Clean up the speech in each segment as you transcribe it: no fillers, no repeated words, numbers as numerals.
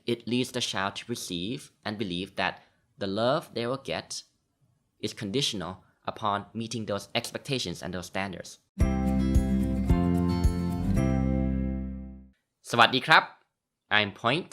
it leads the child to perceive and believe that the love they will get is conditional upon meeting those expectations and those standards. สวัสดีครับ I'm Point,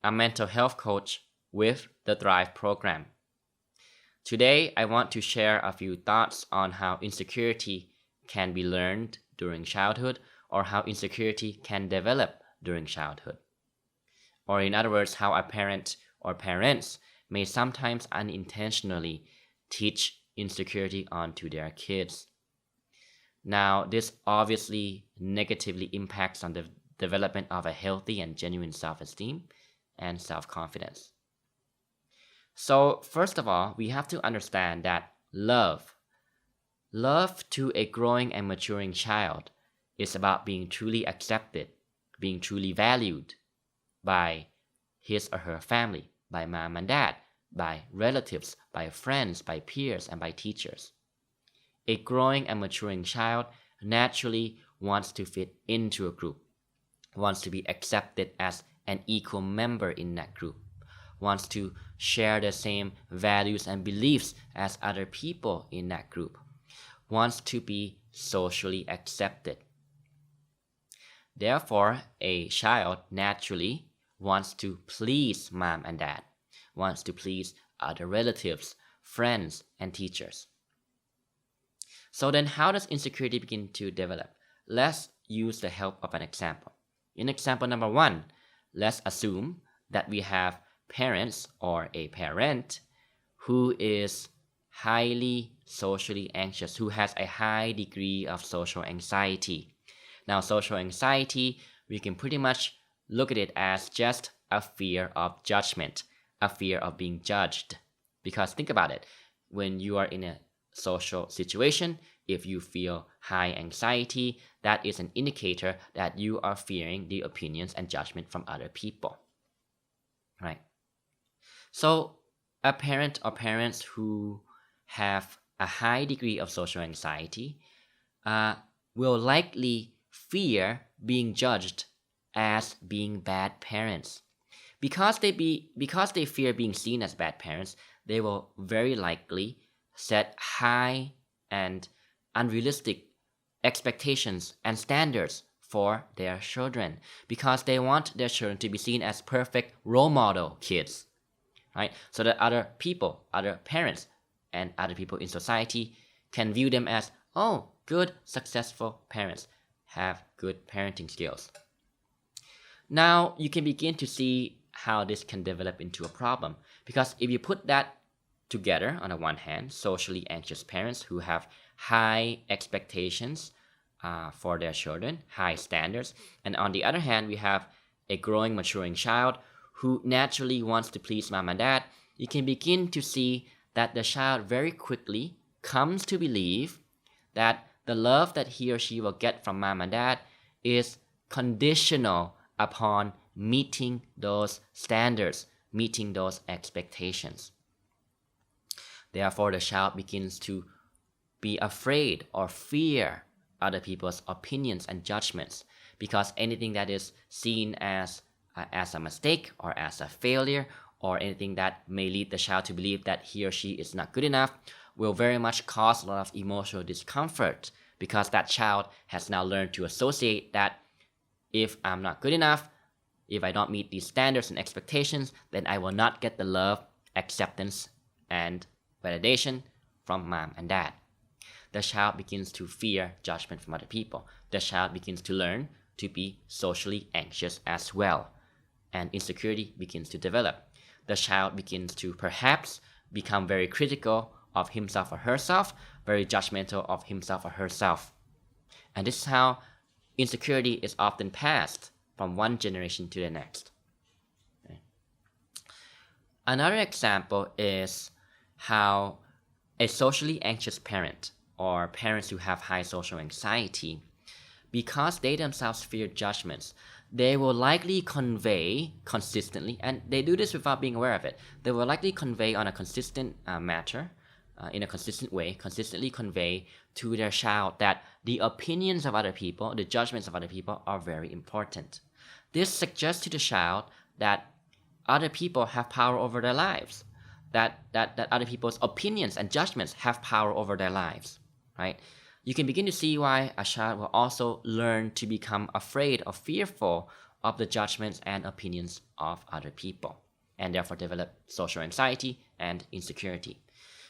a mental health coach with the Thrive program. Today, I want to share a few thoughts on how insecurity can be learned during childhood or how insecurity can develop during childhood. Or in other words, how a parent or parents may sometimes unintentionally teach insecurity onto their kids. Now, this obviously negatively impacts on the development of a healthy and genuine self-esteem and self-confidence. So, first of all, we have to understand that love to a growing and maturing child is about being truly accepted, being truly valued by his or her family, by mom and dad, by relatives, by friends, by peers, and by teachers. A growing and maturing child naturally wants to fit into a group, wants to be accepted as an equal member in that group, wants to share the same values and beliefs as other people in that group, wants to be socially accepted. Therefore, a child naturally wants to please mom and dad, wants to please other relatives, friends, and teachers. So then how does insecurity begin to develop? Let's use the help of an example. In example number 1, let's assume that we have parents or a parent who is highly socially anxious, who has a high degree of social anxiety. Now, social anxiety, we can pretty much look at it as just a fear of judgment, a fear of being judged. Because think about it, when you are in a social situation, if you feel high anxiety, that is an indicator that you are fearing the opinions and judgment from other people. Right? So, a parent or parents who have a high degree of social anxiety will likely fear being judged as being bad parents. Because they fear being seen as bad parents, they will very likely set high and unrealistic expectations and standards for their children because they want their children to be seen as perfect role model kids, right? So that other people, other parents, and other people in society can view them as, oh, good, successful parents, have good parenting skills. Now, you can begin to see how this can develop into a problem because if you put that together, on the one hand, socially anxious parents who have high expectations for their children, high standards, and on the other hand, we have a growing, maturing child who naturally wants to please mom and dad, you can begin to see that the child very quickly comes to believe that the love that he or she will get from mom and dad is conditional upon meeting those standards, meeting those expectations. Therefore, the child begins to be afraid or fear other people's opinions and judgments because anything that is seen as a mistake or as a failure or anything that may lead the child to believe that he or she is not good enough will very much cause a lot of emotional discomfort because that child has now learned to associate that if I'm not good enough, if I don't meet these standards and expectations, then I will not get the love, acceptance, and validation from mom and dad. The child begins to fear judgment from other people. The child begins to learn to be socially anxious as well. And insecurity begins to develop. The child begins to perhaps become very critical of himself or herself, very judgmental of himself or herself. And this is how insecurity is often passed from one generation to the next. Okay. Another example is how a socially anxious parent or parents who have high social anxiety, because they themselves fear judgments, they will likely convey consistently, and they do this without being aware of it, they will likely convey on a consistent matter, in a consistent way, consistently convey to their child that the opinions of other people, the judgments of other people are very important. This suggests to the child that other people have power over their lives, that other people's opinions and judgments have power over their lives, right? You can begin to see why a child will also learn to become afraid or fearful of the judgments and opinions of other people, and therefore develop social anxiety and insecurity.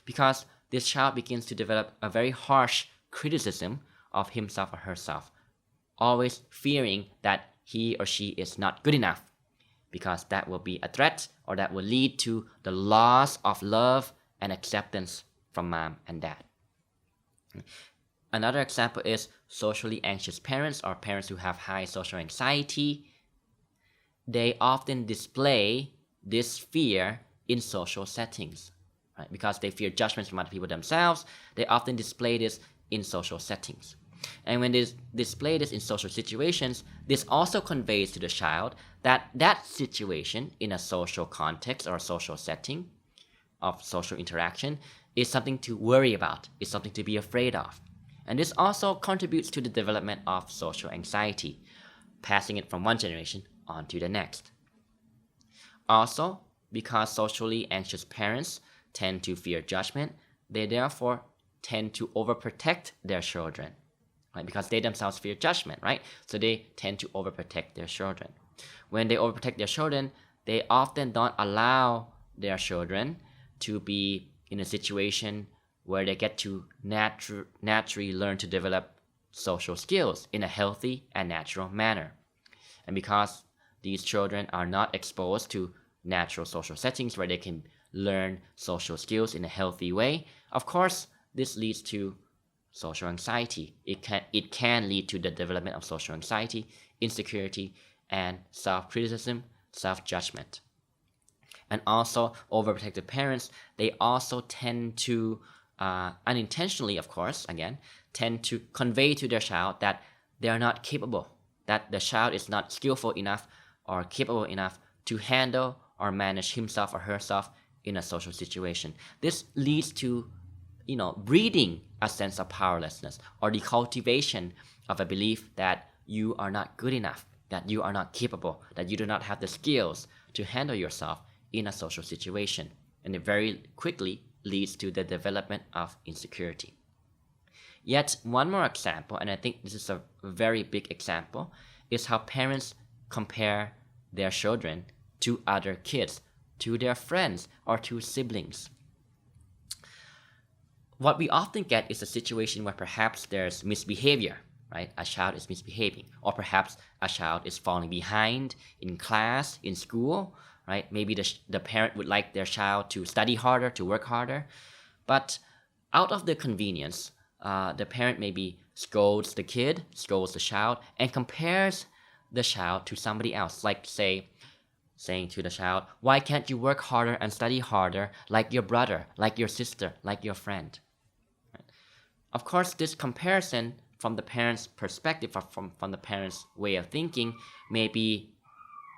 Because this child begins to develop a very harsh criticism of himself or herself, always fearing that he or she is not good enough, because that will be a threat or that will lead to the loss of love and acceptance from mom and dad. Another example is socially anxious parents or parents who have high social anxiety. They often display this fear in social settings, right? Because they fear judgments from other people themselves, they often display this in social settings. And when they display this in social situations, this also conveys to the child that that situation in a social context or a social setting of social interaction is something to worry about, is something to be afraid of. And this also contributes to the development of social anxiety, passing it from one generation on to the next. Also, because socially anxious parents tend to fear judgment, they therefore tend to overprotect their children, right? Because they themselves fear judgment, right? So they tend to overprotect their children. When they overprotect their children, they often don't allow their children to be in a situation where they get to naturally learn to develop social skills in a healthy and natural manner. And because these children are not exposed to natural social settings where they can learn social skills in a healthy way, of course, this leads to social anxiety. It can lead to the development of social anxiety, insecurity, and self-criticism, self-judgment. And also, overprotective parents, they also tend to, unintentionally, of course, again, tend to convey to their child that they are not capable, that the child is not skillful enough or capable enough to handle or manage himself or herself in a social situation. This leads to, breeding a sense of powerlessness or the cultivation of a belief that you are not good enough, that you are not capable, that you do not have the skills to handle yourself in a social situation. And it very quickly leads to the development of insecurity. Yet one more example, and I think this is a very big example, is how parents compare their children to other kids, to their friends, or to siblings. What we often get is a situation where perhaps there's misbehavior, right? A child is misbehaving, or perhaps a child is falling behind in class, in school, right? Maybe the parent would like their child to study harder, to work harder, but out of the convenience, the parent maybe scolds the kid, scolds the child, and compares the child to somebody else, like saying to the child, why can't you work harder and study harder like your brother, like your sister, like your friend? Right? Of course, this comparison from the parent's perspective, or from the parent's way of thinking, may be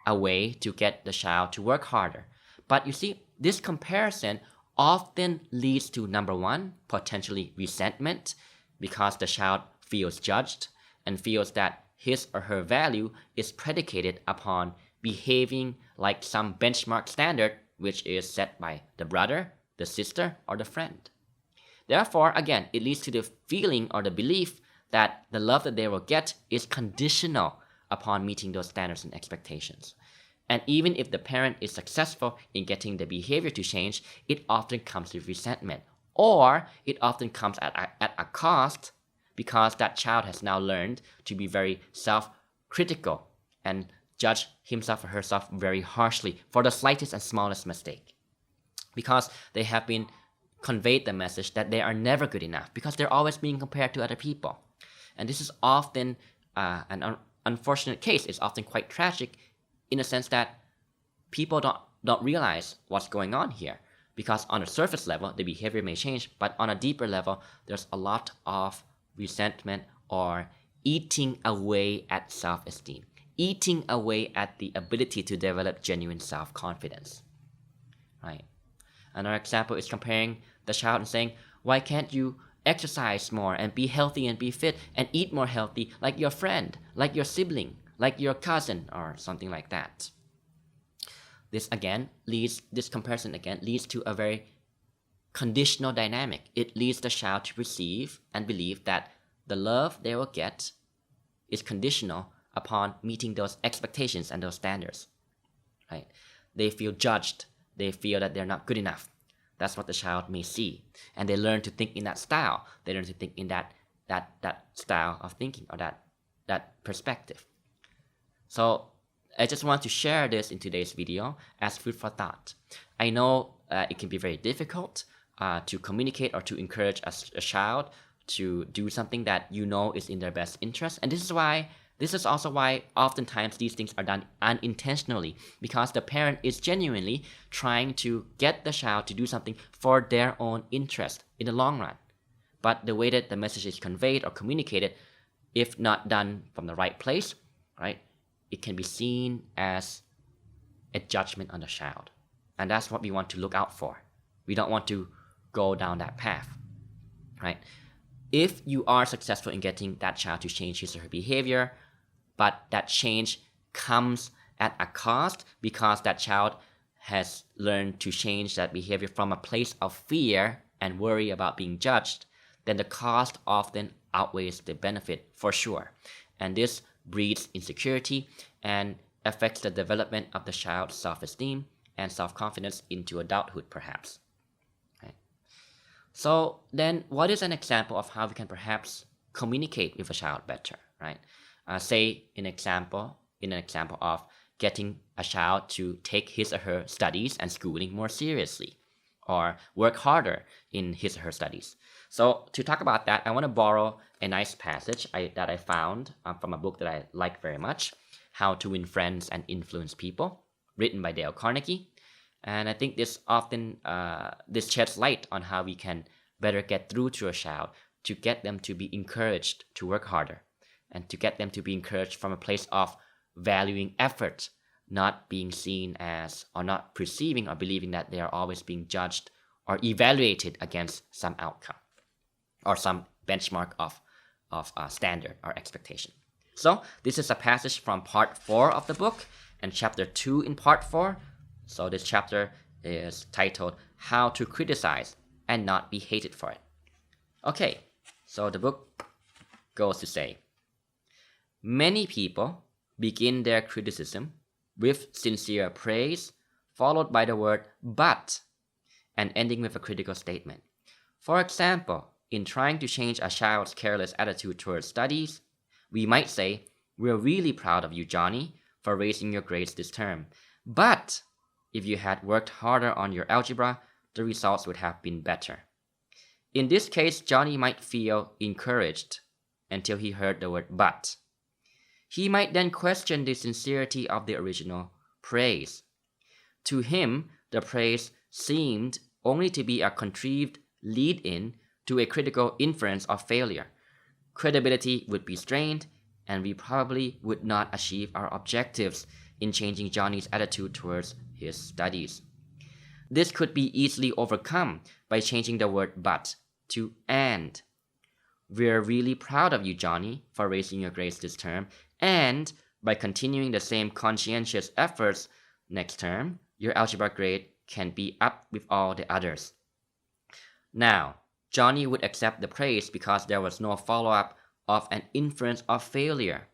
a way to get the child to work harder. But you see, this comparison often leads to, number one, potentially resentment, because the child feels judged and feels that his or her value is predicated upon behaving like some benchmark standard which is set by the brother, the sister, or the friend. Therefore, again, it leads to the feeling or the belief that the love that they will get is conditional upon meeting those standards and expectations. And even if the parent is successful in getting the behavior to change, it often comes with resentment, or it often comes at a cost, because that child has now learned to be very self-critical and judge himself or herself very harshly for the slightest and smallest mistake, because they have been conveyed the message that they are never good enough, because they're always being compared to other people. And this is often an unfortunate case. It's often quite tragic in the sense that people don't realize what's going on here, because on a surface level the behavior may change, but on a deeper level there's a lot of resentment or eating away at self-esteem, eating away at the ability to develop genuine self-confidence, right? Another example is comparing the child and saying, why can't you exercise more and be healthy and be fit and eat more healthy like your friend, like your sibling, like your cousin, or something like that. This comparison again leads to a very conditional dynamic. It leads the child to perceive and believe that the love they will get is conditional upon meeting those expectations and those standards, right? They feel judged. They feel that they're not good enough. That's what the child may see. And they learn to think in that style. They learn to think in that style of thinking, or that perspective. So I just want to share this in today's video as food for thought. I know it can be very difficult to communicate or to encourage a child to do something that you know is in their best interest. And this is also why oftentimes these things are done unintentionally, because the parent is genuinely trying to get the child to do something for their own interest in the long run. But the way that the message is conveyed or communicated, if not done from the right place, right, it can be seen as a judgment on the child. And that's what we want to look out for. We don't want to go down that path, right? If you are successful in getting that child to change his or her behavior, but that change comes at a cost because that child has learned to change that behavior from a place of fear and worry about being judged, then the cost often outweighs the benefit for sure. And this breeds insecurity and affects the development of the child's self-esteem and self-confidence into adulthood, perhaps. Right? So then, what is an example of how we can perhaps communicate with a child better, right? Say in an example of getting a child to take his or her studies and schooling more seriously, or work harder in his or her studies. So to talk about that, I want to borrow a nice passage that I found from a book that I like very much, How to Win Friends and Influence People, written by Dale Carnegie. And I think this sheds light on how we can better get through to a child to get them to be encouraged to work harder, and to get them to be encouraged from a place of valuing effort, not being seen as, or not perceiving or believing that they are always being judged or evaluated against some outcome or some benchmark of standard or expectation. So this is a passage from part 4 of the book and chapter 2 in part 4. So this chapter is titled How to Criticize and Not Be Hated for It. Okay, so the book goes to say, many people begin their criticism with sincere praise, followed by the word but, and ending with a critical statement. For example, in trying to change a child's careless attitude towards studies, we might say, "We're really proud of you, Johnny, for raising your grades this term. But if you had worked harder on your algebra, the results would have been better." In this case, Johnny might feel encouraged until he heard the word but. He might then question the sincerity of the original praise. To him, the praise seemed only to be a contrived lead-in to a critical inference of failure. Credibility would be strained, and we probably would not achieve our objectives in changing Johnny's attitude towards his studies. This could be easily overcome by changing the word but to and. "We're really proud of you, Johnny, for raising your grades this term, and by continuing the same conscientious efforts next term, your algebra grade can be up with all the others." Now, Johnny would accept the praise because there was no follow-up of an inference of failure.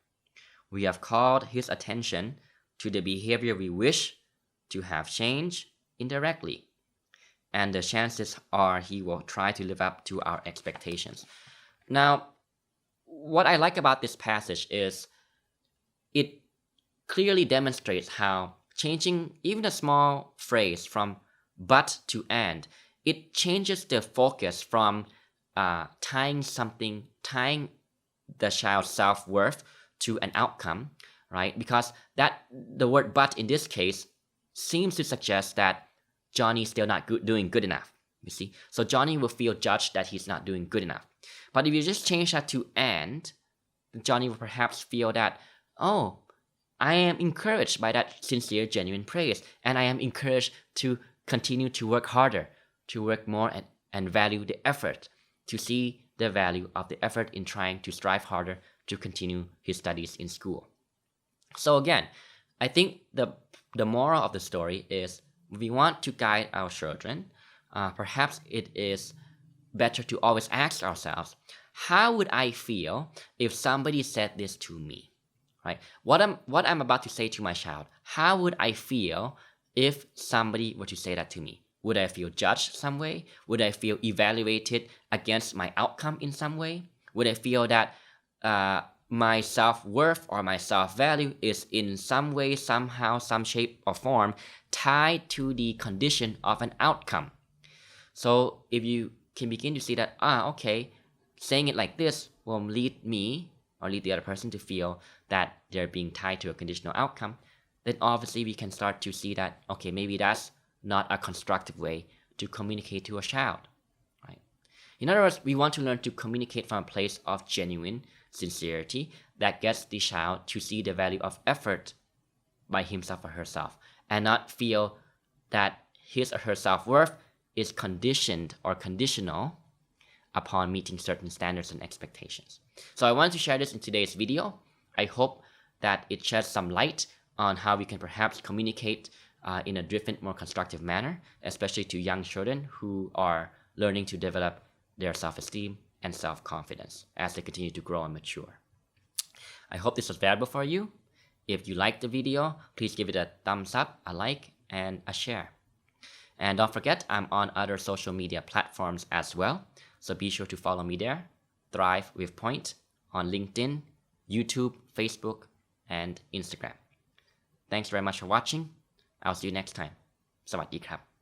We have called his attention to the behavior we wish to have change indirectly, and the chances are he will try to live up to our expectations. Now, what I like about this passage is it clearly demonstrates how changing even a small phrase from but to and, it changes the focus from tying the child's self-worth to an outcome, right? Because the word but in this case seems to suggest that Johnny's still not doing good enough, you see? So Johnny will feel judged that he's not doing good enough. But if you just change that to and, Johnny will perhaps feel that, oh, I am encouraged by that sincere, genuine praise, and I am encouraged to continue to work harder, to work more and value the effort, to see the value of the effort in trying to strive harder to continue his studies in school. So again, I think the moral of the story is we want to guide our children. Perhaps it is better to always ask ourselves, how would I feel if somebody said this to me? Right? What I'm about to say to my child, how would I feel if somebody were to say that to me? Would I feel judged some way? Would I feel evaluated against my outcome in some way? Would I feel that my self-worth or my self-value is in some way, somehow, some shape or form tied to the condition of an outcome? So if you can begin to see that, okay, saying it like this will lead me or lead the other person to feel that they're being tied to a conditional outcome, then obviously we can start to see that, okay, maybe that's not a constructive way to communicate to a child, right? In other words, we want to learn to communicate from a place of genuine sincerity that gets the child to see the value of effort by himself or herself and not feel that his or her self-worth is conditioned or conditional upon meeting certain standards and expectations. So I wanted to share this in today's video. I hope that it sheds some light on how we can perhaps communicate in a different, more constructive manner, especially to young children who are learning to develop their self-esteem and self-confidence as they continue to grow and mature. I hope this was valuable for you. If you liked the video, please give it a thumbs up, a like, and a share. And don't forget, I'm on other social media platforms as well, so be sure to follow me there. Thrive with Point on LinkedIn, YouTube, Facebook, and Instagram. Thanks very much for watching. I'll see you next time. สวัสดีครับ